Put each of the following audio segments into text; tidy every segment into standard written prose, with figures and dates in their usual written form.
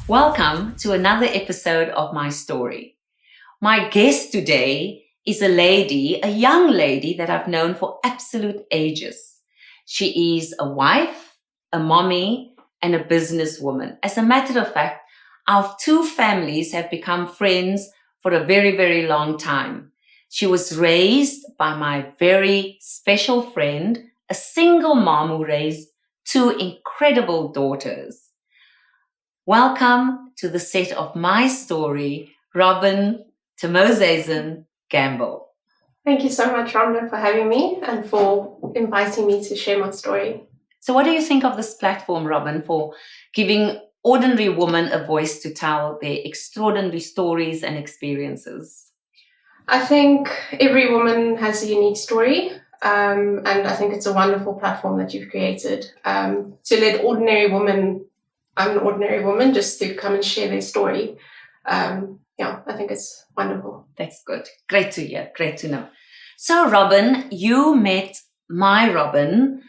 Welcome to another episode of my story. My guest today is a young lady that I've known for absolute ages. She is a wife, a mommy, and a businesswoman. As a matter of fact, our two families have become friends for a very, very long time. She was raised by my very special friend, a single mom who raised two incredible daughters. Welcome to the set of my story, Robyn Gamble. Thank you so much, Rhonda, for having me and for inviting me to share my story. So what do you think of this platform, Robyn, for giving ordinary women a voice to tell their extraordinary stories and experiences? I think every woman has a unique story, and I think it's a wonderful platform that you've created to let ordinary women, I'm an ordinary woman, just to come and share their story. I think it's wonderful. That's good. Great to hear. Great to know. So, Robyn, you met my Robyn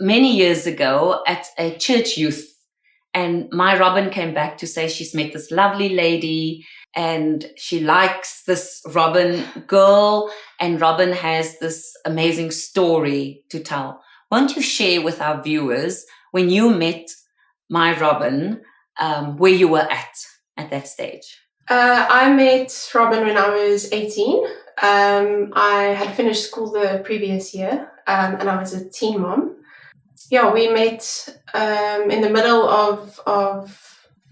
many years ago at a church youth. And my Robyn came back to say she's met this lovely lady and she likes this Robyn girl, and Robyn has this amazing story to tell. Won't you share with our viewers when you met my Robyn, where you were at that stage? I met Robyn when I was 18. I had finished school the previous year, and I was a teen mom. Yeah, we met in the middle of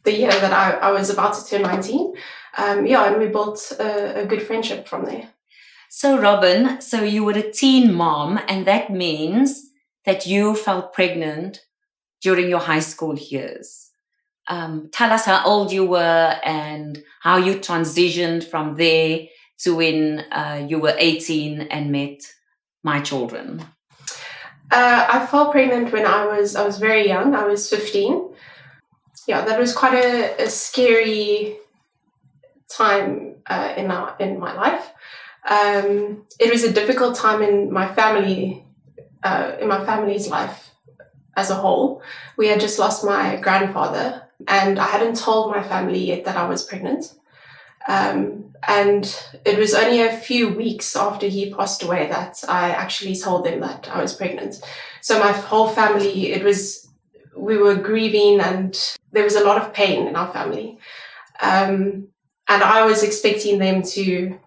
the year that I was about to turn 19. And we built a good friendship from there. So, Robyn, so you were a teen mom, and that means that you felt pregnant during your high school years. Tell us how old you were and how you transitioned from there to when you were 18 and met my children. I fell pregnant when I was very young. I was 15. Yeah, that was quite a scary time in my life. It was a difficult time in my family, in my family's life as a whole. We had just lost my grandfather, and I hadn't told my family yet that I was pregnant. And it was only a few weeks after he passed away that I actually told them that I was pregnant. So my whole family, we were grieving, and there was a lot of pain in our family. And I was expecting them to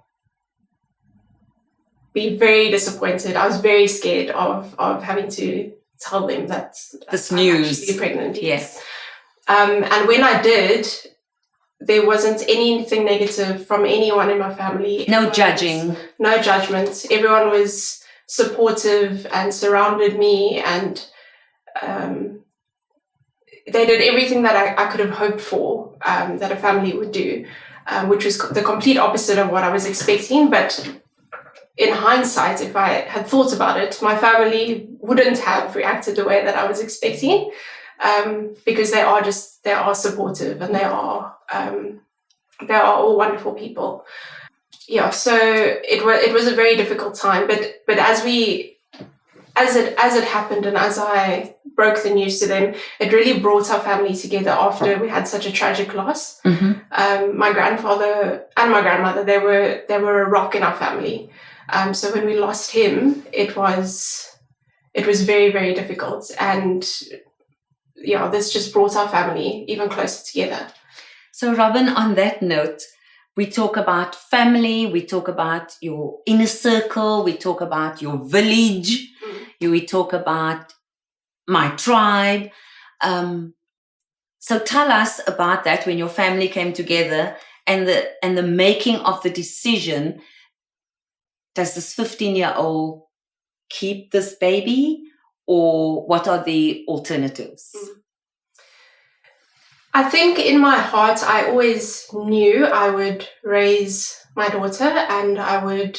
be very disappointed. I was very scared of having to tell them that this I'm news. Actually pregnant. Yes. And when I did, there wasn't anything negative from anyone in my family. No judging. No judgment. Everyone was supportive and surrounded me, and they did everything that I could have hoped for that a family would do, which was the complete opposite of what I was expecting. But in hindsight, if I had thought about it, my family wouldn't have reacted the way that I was expecting, because they are supportive, and they are all wonderful people. Yeah, so it was a very difficult time, but as it happened, and as I broke the news to them, it really brought our family together after we had such a tragic loss. Mm-hmm. My grandfather and my grandmother, they were a rock in our family. So when we lost him, it was very, very difficult, and yeah, this just brought our family even closer together. So, Robyn, on that note, we talk about family, we talk about your inner circle, we talk about your village, we talk about my tribe. So tell us about that, when your family came together and the making of the decision. Does this 15-year-old keep this baby, or what are the alternatives? I think in my heart, I always knew I would raise my daughter, and I would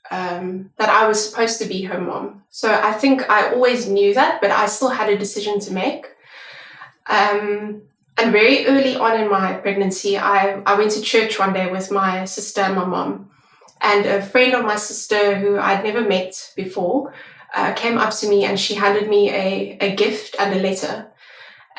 that I was supposed to be her mom. So I think I always knew that, but I still had a decision to make. And very early on in my pregnancy, I went to church one day with my sister and my mom. And a friend of my sister who I'd never met before came up to me, and she handed me a gift and a letter.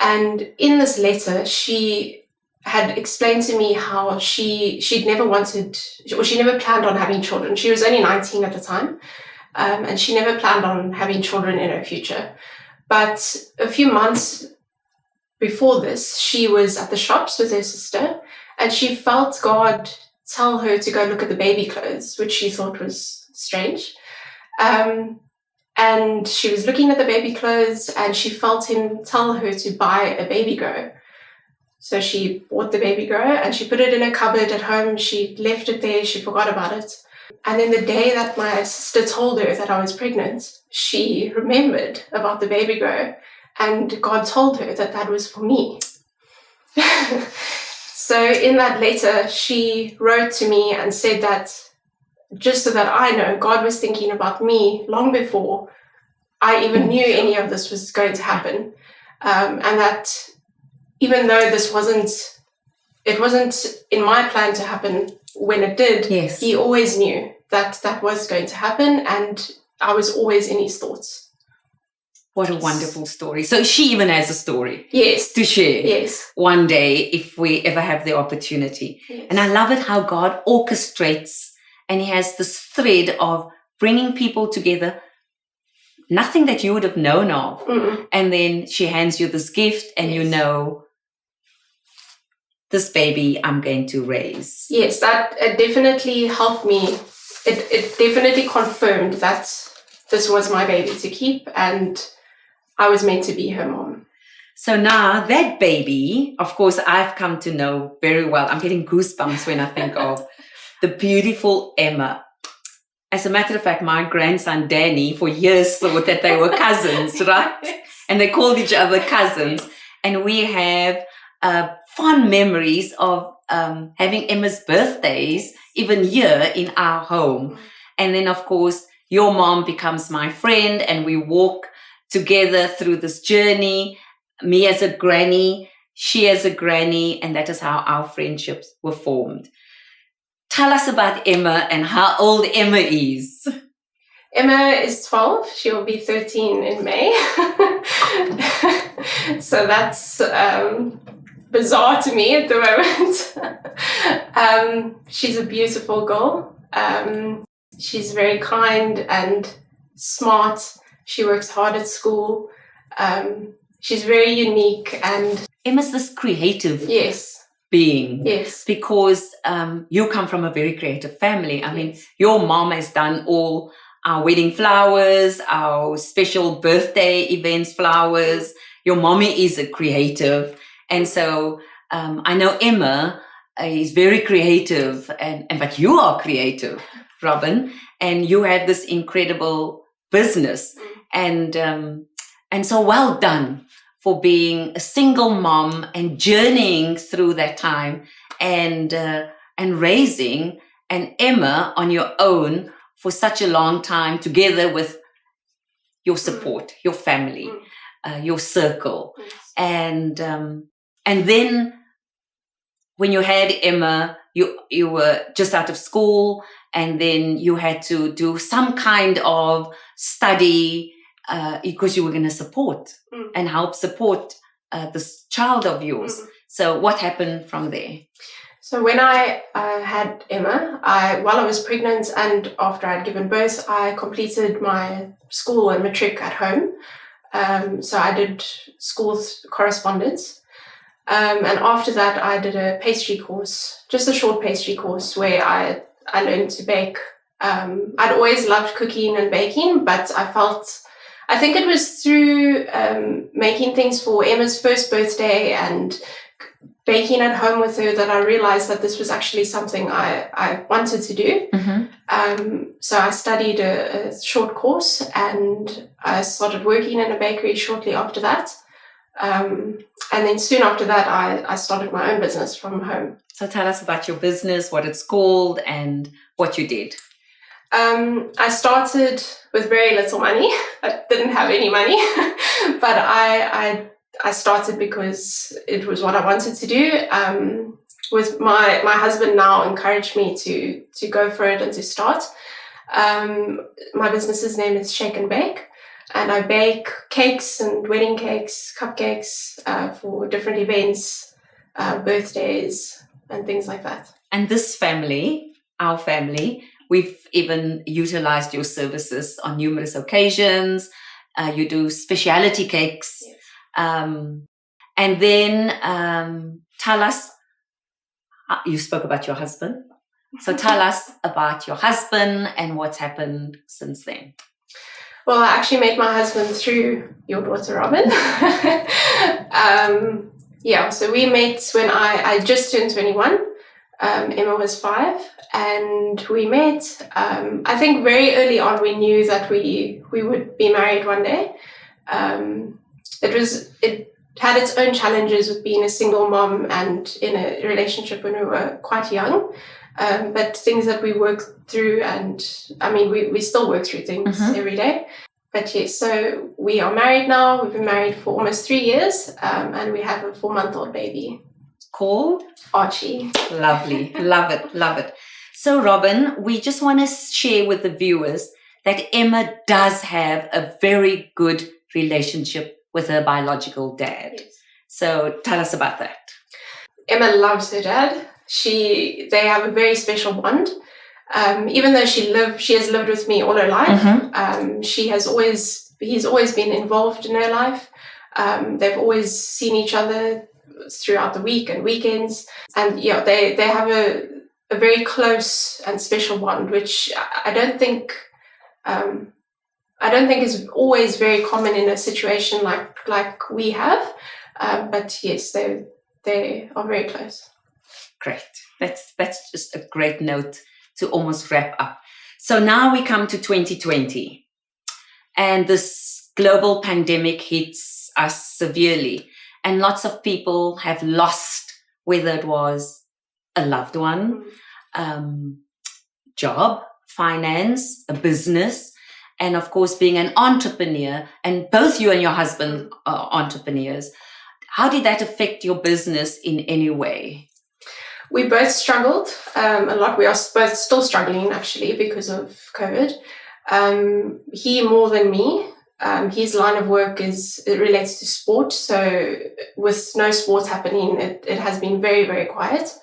And in this letter, she had explained to me how she'd never wanted, or she never planned on having children. She was only 19 at the time, and she never planned on having children in her future. But a few months before this, she was at the shops with her sister, and she felt God tell her to go look at the baby clothes, which she thought was strange. And she was looking at the baby clothes, and she felt him tell her to buy a baby grow. So she bought the baby grow and she put it in a cupboard at home. She left it there. She forgot about it. And then the day that my sister told her that I was pregnant, she remembered about the baby grow, and God told her that that was for me. So in that letter, she wrote to me and said that just so that I know, God was thinking about me long before I even knew any of this was going to happen. And that even though it wasn't in my plan to happen when it did, Yes. He always knew that that was going to happen, and I was always in His thoughts. What a wonderful story. So she even has a story Yes. to share Yes. one day if we ever have the opportunity. Yes. And I love it how God orchestrates, and He has this thread of bringing people together, nothing that you would have known of. Mm-mm. And then she hands you this gift, and you Yes. know, this baby I'm going to raise. Yes, that definitely helped me. It definitely confirmed that this was my baby to keep, and I was meant to be her mom. So now that baby, of course, I've come to know very well. I'm getting goosebumps when I think of the beautiful Emma. As a matter of fact, my grandson Danny for years thought that they were cousins, right? And they called each other cousins. And we have fond memories of having Emma's birthdays even here in our home. And then, of course, your mom becomes my friend, and we walk together through this journey, me as a granny, she as a granny, and that is how our friendships were formed. Tell us about Emma and how old Emma is. Emma is 12. She will be 13 in May. So that's bizarre to me at the moment. She's a beautiful girl. She's very kind and smart. She works hard at school. She's very unique, and Emma's this creative yes, being. yes, Because you come from a very creative family. I mean, your mom has done all our wedding flowers, our special birthday events flowers. Your mommy is a creative. And so I know Emma is very creative, but you are creative, Robyn, and you have this incredible business. And so well done for being a single mom and journeying through that time and raising an Emma on your own for such a long time, together with your support, your family, your circle. And then when you had Emma, you were just out of school, and then you had to do some kind of study because you were going to support and help support this child of yours. So what happened from there? So when I had Emma, while I was pregnant and after I'd given birth, I completed my school and matric at home. So I did school correspondence. And after that, I did a pastry course, just a short pastry course where I learned to bake. I'd always loved cooking and baking, but I think it was through making things for Emma's first birthday and baking at home with her that I realized that this was actually something I wanted to do. So I studied a short course, and I started working in a bakery shortly after that. And then soon after that, I started my own business from home. So tell us about your business, what it's called, and what you did. I started with very little money. I didn't have any money, but I started because it was what I wanted to do. With my husband now encouraged me to go for it and to start. My business's name is Shake and Bake, and I bake cakes and wedding cakes, cupcakes for different events. birthdays, and things like that. And this family, our family, we've even utilized your services on numerous occasions. You do specialty cakes. Yes. And then tell us, you spoke about your husband. So tell us about your husband and what's happened since then. Well, I actually met my husband through your daughter, Robyn. So we met when I just turned 21. Emma was 5, and we met. I think very early on we knew that we would be married one day. It had its own challenges with being a single mom and in a relationship when we were quite young. But things that we worked through, and I mean, we still work through things every day. But yes, so we are married now. We've been married for almost 3 years, and we have a 4-month-old baby. Called? Archie. Lovely. Love it. Love it. So, Robyn, we just want to share with the viewers that Emma does have a very good relationship with her biological dad. Yes. So tell us about that. Emma loves her dad. They have a very special bond. Even though she has lived with me all her life. He's always been involved in her life. They've always seen each other throughout the week and weekends, and they have a very close and special bond, which I don't think is always very common in a situation like we have. But yes, they are very close. Great. That's just a great note to almost wrap up. So now we come to 2020, and this global pandemic hits us severely, and lots of people have lost, whether it was a loved one, job, finance, a business, and of course being an entrepreneur, and both you and your husband are entrepreneurs. How did that affect your business in any way? We both struggled a lot. We are both still struggling, actually, because of COVID. He more than me. His line of work relates to sport. So with no sports happening, it has been very, very quiet.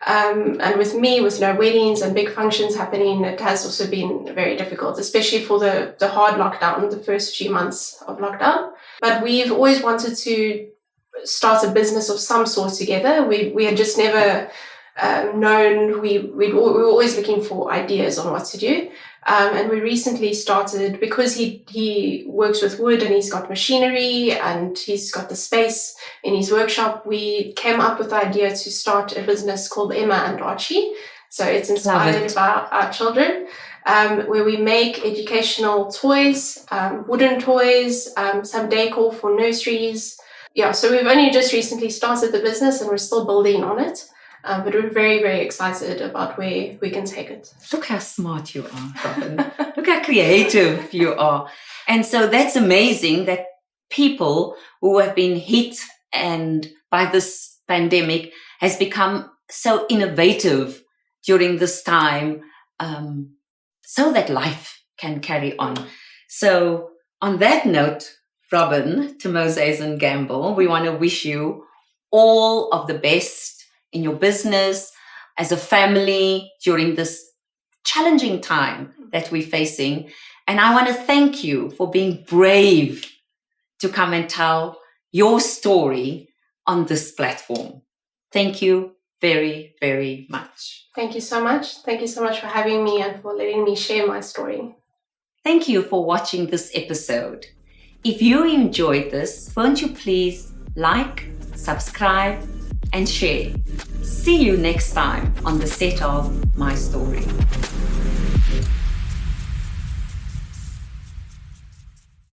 And with me, with no weddings and big functions happening, it has also been very difficult, especially for the hard lockdown, the first few months of lockdown. But we've always wanted to start a business of some sort together. We had just never known. We were always looking for ideas on what to do. And we recently started, because he works with wood and he's got machinery and he's got the space in his workshop, we came up with the idea to start a business called Emma and Archie. So it's inspired by our children, where we make educational toys, wooden toys, some decor for nurseries. Yeah, so we've only just recently started the business and we're still building on it. But we're very, very excited about where we can take it. Look how smart you are, Robyn. Look how creative you are. And so that's amazing that people who have been hit and by this pandemic has become so innovative during this time, so that life can carry on. So on that note, Robyn, to Moses and Gamble, we want to wish you all of the best in your business, as a family, during this challenging time that we're facing. And I want to thank you for being brave to come and tell your story on this platform. Thank you very, very much. Thank you so much. Thank you so much for having me and for letting me share my story. Thank you for watching this episode. If you enjoyed this, won't you please like, subscribe, and share. See you next time on the set of My Story.